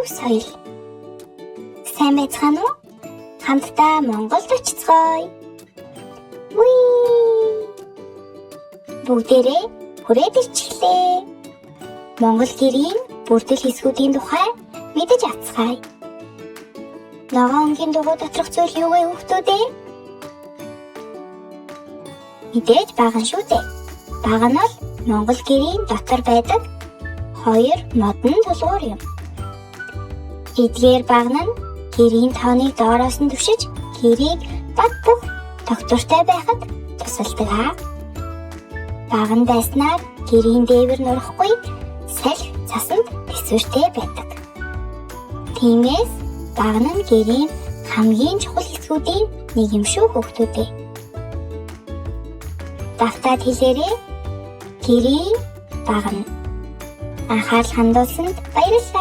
соёл. Сайн байцгаана уу? Хамтдаа Монголд очицгоё. Бүгдээрээ хүрээд ирчихлээ. Монгол гэрийн бүрдэл хэсгүүдийн тухай мэдэж авцгаая. Ногоон өнгийн дугуй доторх зүйл юу вэ хүүхдүүдээ? Мэдээж бага шүү дээ. Бага нь бол Монгол гэрийн дотор байдаг хоёр модон тулгуур юм. Эдгээр багна нь гэрийн тооныг доороос нь түшиж, гэрийг бат бөх тогтвортой байхад тусалдаг аа. Баган байснаар гэрийн дээвэр нурахгүй салхи цасанд тэсвэртэй байдаг. Тиймээс баган нь гэрийн хамгийн чухал хэсгүүдийн нэг юм шүү хүүхдүүдээ. Давтаад хэлээрэй. Гэрийн баган. Анхаарал хандуулсанд баярлалаа.